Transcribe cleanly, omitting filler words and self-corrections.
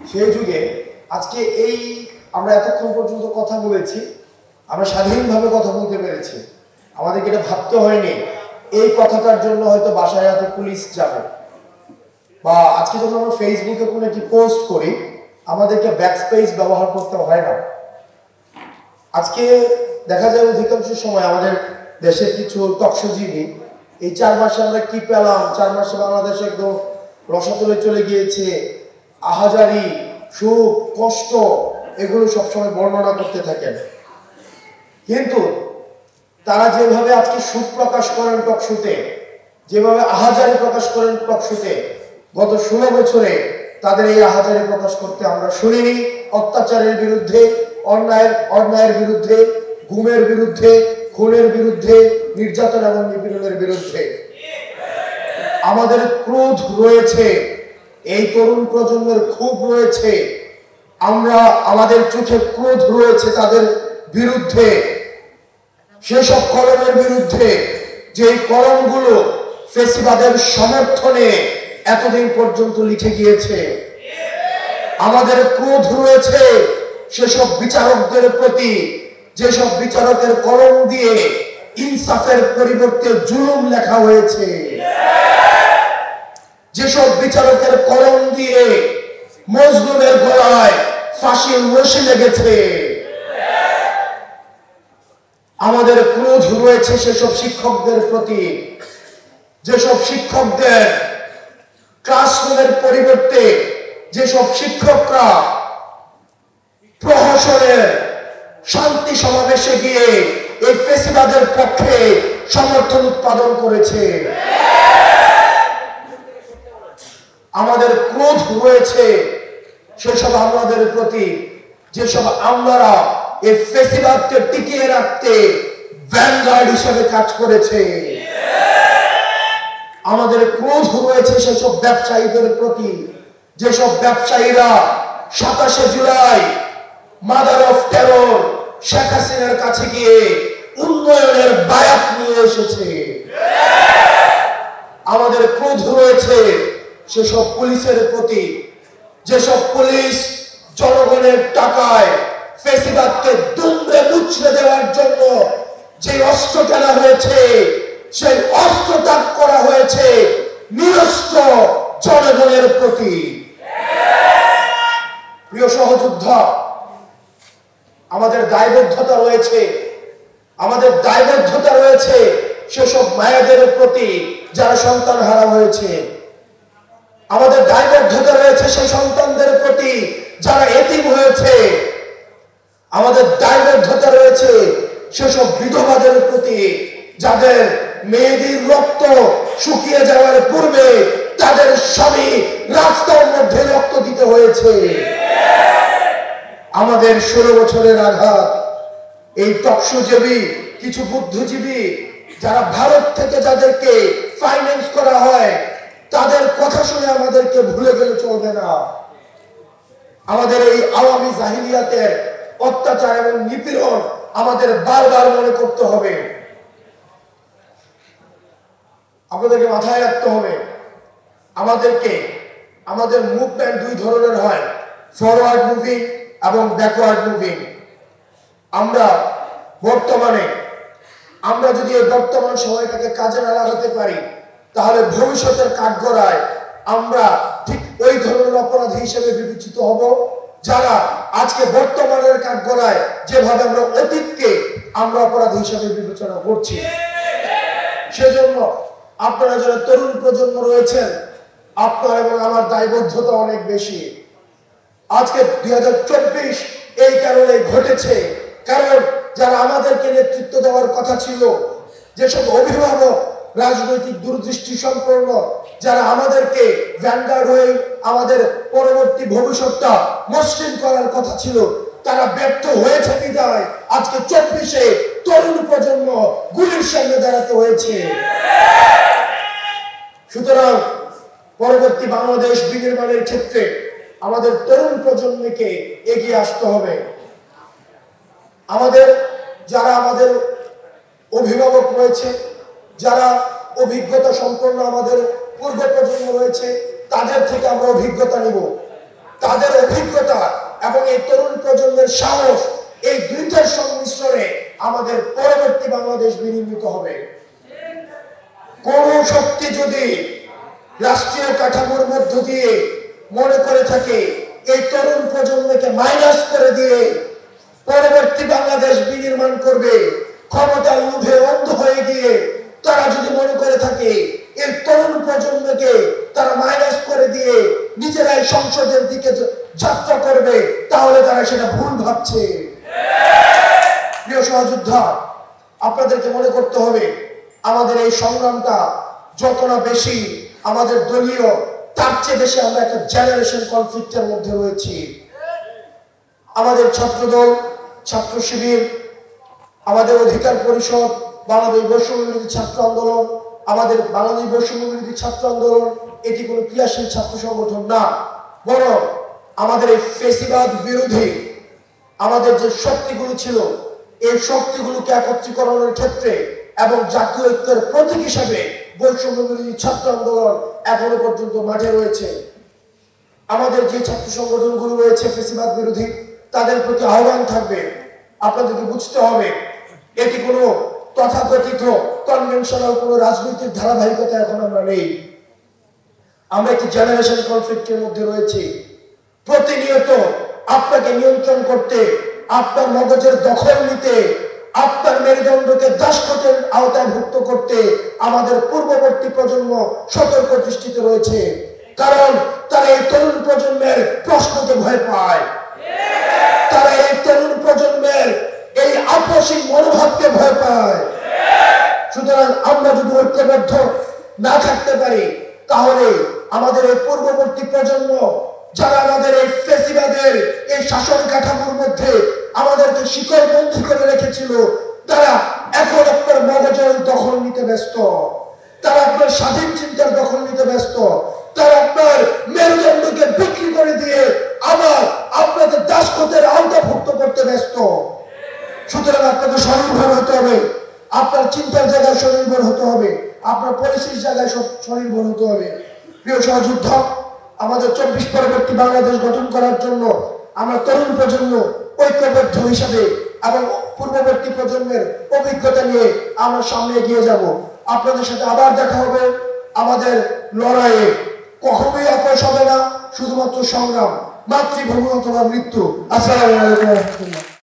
সেই যুগে আজকে এই আমরা এতক্ষণ পর্যন্ত কথা বলেছি, আমরা স্বাধীনভাবে কথা বলতে পেরেছি। আমাদেরকে এটা ভাবতে হয়নি এই কথাটার জন্য হয়তো বাসায় হাতে পুলিশ যাবে, বা আজকে যখন আমরা ফেসবুকে কোনো একটি পোস্ট করি আমাদেরকে ব্যাকস্পেস ব্যবহার করতে হয় না। আজকে দেখা যায় অধিকাংশ সময় আমাদের দেশের কিছু টকশোজীবী এই 4 মাসে আমরা কি পেলাম, 4 মাসে বাংলাদেশ একদম রসাতলে চলে গিয়েছে, আহাজারি, সুখ, কষ্ট, এগুলো সবসময় বর্ণনা করতে থাকেন। কিন্তু তারা যেভাবে আজকে সুখ প্রকাশ করেন টকশোতে, যেভাবে আহাজারি প্রকাশ করেন টকশোতে, গত 16 বছরে তাদের এই আহাজারি প্রকাশ করতে আমরা শুনিনি। অত্যাচারের বিরুদ্ধে, অন্যায়ের বিরুদ্ধে, গুমের বিরুদ্ধে, খুনের বিরুদ্ধে, নির্যাতন এবং নিপীড়নের বিরুদ্ধে আমাদের ক্রোধ রয়েছে, এই তরুণ প্রজন্মের ক্ষোভ রয়েছে, আমাদের চোখে ক্রোধ রয়েছে তাদের বিরুদ্ধে, সেসব কলমের বিরুদ্ধে যে কলমগুলো ফেসিবাদের সমর্থনে এতদিন পর্যন্ত লিখে গিয়েছে। আমাদের ক্রোধ রয়েছে সেসব বিচারকদের প্রতি, যেসব বিচারকের কলম দিয়ে ইনসাফের পরিবর্তে জুলুম লেখা হয়েছে, যেসব বিচারকের কলম দিয়ে মজলুমের গলায় ফাঁসির রশি লেগেছে। আমাদের ক্রোধ রয়েছে সেসব শিক্ষকদের প্রতি, যেসব শিক্ষকদের ক্লাসরুমের পরিবর্তে যেসব শিক্ষকরা প্রহসনের শান্তি সমাবেশে গিয়ে এই ফেসিবাদের পক্ষে সমর্থন উৎপাদন করেছে। আমাদের ক্রোধ রয়েছে সেসব আমলাদের প্রতি, যেসব আমলারা এই ফেসিবাদকে টিকিয়ে রাখতে ভ্যানগার্ড হিসেবে কাজ করেছে। আমাদের ক্রোধ রয়েছে সেসব ব্যবসায়ীদের প্রতি, যেসব ব্যবসায়ীরা 27 July mother of terror Sheikh হাসিনার কাছে গিয়ে উন্নয়নের বায়াত নিয়ে এসেছে। আমাদের ক্রোধ রয়েছে সেসব পুলিশের প্রতি, যেসব পুলিশ জনগণের টাকায় ফেসিবাদকে দুমড়ে মুচড়ে দেওয়ার জন্য যে অস্ত্র কেনা হয়েছে, সেই অস্ত্র ত্যাগ করা হয়েছে নিরস্ত্র জনগণের প্রতি। প্রিয় সহযোদ্ধা, আমাদের দায়বদ্ধতা রয়েছে, আমাদের দায়বদ্ধতা রয়েছে সেসব মায়েদের প্রতি যারা সন্তান হারা হয়েছে। আমাদের দায়বদ্ধতা রয়েছে সেই সন্তানদের প্রতি যারা এতিম হয়েছে। আমাদের দায়বদ্ধতা রয়েছে সেসব বিধবাদের প্রতি যাদের মেয়েদের রক্ত শুকিয়ে যাওয়ার পূর্বে তাদের স্বামী রাস্তার মধ্যে রক্ত দিতে হয়েছে। আমাদের 16 বছরের আঘাত এই টকশোজীবী কিছু বুদ্ধিজীবী যারা ভারত থেকে যাদেরকে ফাইন্যান্স করা হয়, তাদের কথা শুনে আমাদেরকে ভুলে গেলে চলবে না। আমাদের এই আওয়ামী জাহিলিয়াতের অত্যাচার এবং নিপীড়ন আমাদের বারবার মনে করতে হবে। আপনাদেরকে মাথায় রাখতে হবে আমাদের মুভমেন্ট 2 ধরনের হয়, ফরওয়ার্ড মুভিং এবং ব্যাকওয়ার্ড মুভিং। আমরা যদি এই বর্তমান সময়টাকে কাজে না লাগাতে পারি তাহলে ভবিষ্যতের কাঠগড়ায় আমরা ঠিক ওই ধরনের অপরাধী হিসেবে বিবেচিত হব যারা আজকে বর্তমানের কাঠগড়ায় যেভাবে আমরা অতীতকে আমরা অপরাধী হিসেবে বিবেচনা করছি। সেজন্য আপনারা যারা তরুণ প্রজন্ম রয়েছেন, আপনার এবং আমার দায়বদ্ধতা অনেক বেশি। আজকে 2024 এই কারণে ঘটেছে, কারণ যারা আমাদেরকে নেতৃত্ব দেওয়ার কথা ছিল, যেসব অভিভাবক রাজনৈতিক দূরদৃষ্টি সম্পন্ন যারা আমাদেরকে ভ্যানগার্ড হয়ে আমাদের পরবর্তী ভবিষ্যৎটা মসৃণ করার কথা ছিল, তারা ব্যর্থ হয়েছে বিধায় আজকে 24-এ তরুণ প্রজন্ম গুলির সামনে দাঁড়াতে হয়েছে। সুতরাং পরবর্তী বাংলাদেশ বিনির্মাণের ক্ষেত্রে আমাদের তরুণ প্রজন্মকে এগিয়ে আসতে হবে। যারা আমাদের অভিভাবক রয়েছে, যারা অভিজ্ঞতা সম্পন্ন আমাদের পূর্ব প্রজন্ম রয়েছে, তাদের থেকে আমরা অভিজ্ঞতা নিব। তাদের অভিজ্ঞতা এবং এই তরুণ প্রজন্মের সাহস, এই দুইটার সংমিশ্রণে আমাদের পরবর্তী বাংলাদেশ বিনির্মিত হবে। কোন শক্তি যদি রাষ্ট্রীয় কাঠামোর মধ্য দিয়ে মনে করে থাকে এই তরুণ প্রজন্মকে মাইনাস করে দিয়ে পরবর্তী বাংলাদেশ বিনির্মাণ করবে, ক্ষমতার লোভে অন্ধ হয়ে গিয়ে তারা যদি মনে করে থাকে এই তরুণ প্রজন্মকে তারা মাইনাস করে দিয়ে নিজেরাই সংসদের দিকে যাত্রা করবে, তাহলে তারা সেটা ভুল ভাবছে। প্রিয় সহযোদ্ধা, আপনাদেরকে মনে করতে হবে আমাদের এই সংগ্রামটা যত না বেশি আমাদের দলীয়, তার চেয়ে বেশি আমরা একটা জেনারেশন কনফ্লিক্টের মধ্যে রয়েছি। আমাদের ছাত্রদল, ছাত্র শিবির, আমাদের অধিকার পরিষদ, বাংলাদেশ বৈষম্য বিরোধী ছাত্র আন্দোলন, আমাদের বাংলাদেশ বৈষম্য বিরোধী ছাত্র আন্দোলন এটি কোনো ক্রিয়াশীল ছাত্র সংগঠন না, বরং আমাদের এই ফেসিবাদ বিরোধী আমাদের যে শক্তিগুলো ছিল এই শক্তিগুলোকে একত্রীকরণের ক্ষেত্রে এবং জাতীয় ঐক্যের প্রতীক হিসাবে বৈষম্য বিরোধী ছাত্র আন্দোলন এখনো পর্যন্ত মাঠে রয়েছে। আমাদের যে ছাত্র সংগঠনগুলো রয়েছে ফেসিবাদ বিরোধী, তাদের প্রতি আহ্বান থাকবে, আপনাদেরকে বুঝতে হবে এটি কোনো তথাকথিত কনভেনশনাল কোনো রাজনৈতিক ধারাবাহিকতা এখন আমরা নেই। আমরা একটি জেনারেশন কনফ্লিক্টের মধ্যে রয়েছি। প্রতিনিয়ত আপনাকে নিয়ন্ত্রণ করতে, আপনার মগজের দখল নিতে, আপনার মেরুদণ্ডকে দাসত্বের আওতায় ভুক্ত করতে আমাদের পূর্ববর্তী প্রজন্ম সতর্ক দৃষ্টিতে রয়েছে, কারণ তারা এই তরুণ প্রজন্মের প্রশ্নকে ভয় পায়, তারা এই তরুণ প্রজন্মের এই আপসিক মনোভাবকে ভয় পায়। সুতরাং আমরা যদি ঐক্যবদ্ধ না থাকতে পারি তাহলে আমাদের এই পূর্ববর্তী প্রজন্ম যারা আমাদের এই ফেসিবাদের এই শাসন কাঠামোর মধ্যে আমাদেরকে শিকড়বন্দী করে রেখেছিল, তারা এখন আপনার মগজের দখল নিতে ব্যস্ত, তারা আপনার স্বাধীন চিন্তার দখল নিতে ব্যস্ত, তারা আপনার মেরুদণ্ডকে বিক্রি করে দিয়ে আবার আপনাদের দাসত্বের আওতাভুক্ত করতে ব্যস্ত। সুতরাং আপনাকে স্বনির্ভর হতে হবে, আপনার চিন্তার জায়গায় স্বনির্ভর হতে হবে, আপনার পরিস্থিতির জায়গায় স্বনির্ভর হতে হবে। প্রিয় সহযোদ্ধা, আমাদের 24 পরবর্তী বাংলাদেশ গঠন করার জন্য আমরা তরুণ প্রজন্ম ঐক্যবদ্ধ হিসাবে এবং পূর্ববর্তী প্রজন্মের অভিজ্ঞতা নিয়ে আমরা সামনে এগিয়ে যাব। আপনাদের সাথে আবার দেখা হবে। আমাদের লড়াইয়ে কখনোই আপোষ হবে না, শুধুমাত্র সংগ্রাম, মাতৃভূমি অথবা মৃত্যু। আসসালামু আলাইকুম ওয়া রাহমাতুল্লাহ।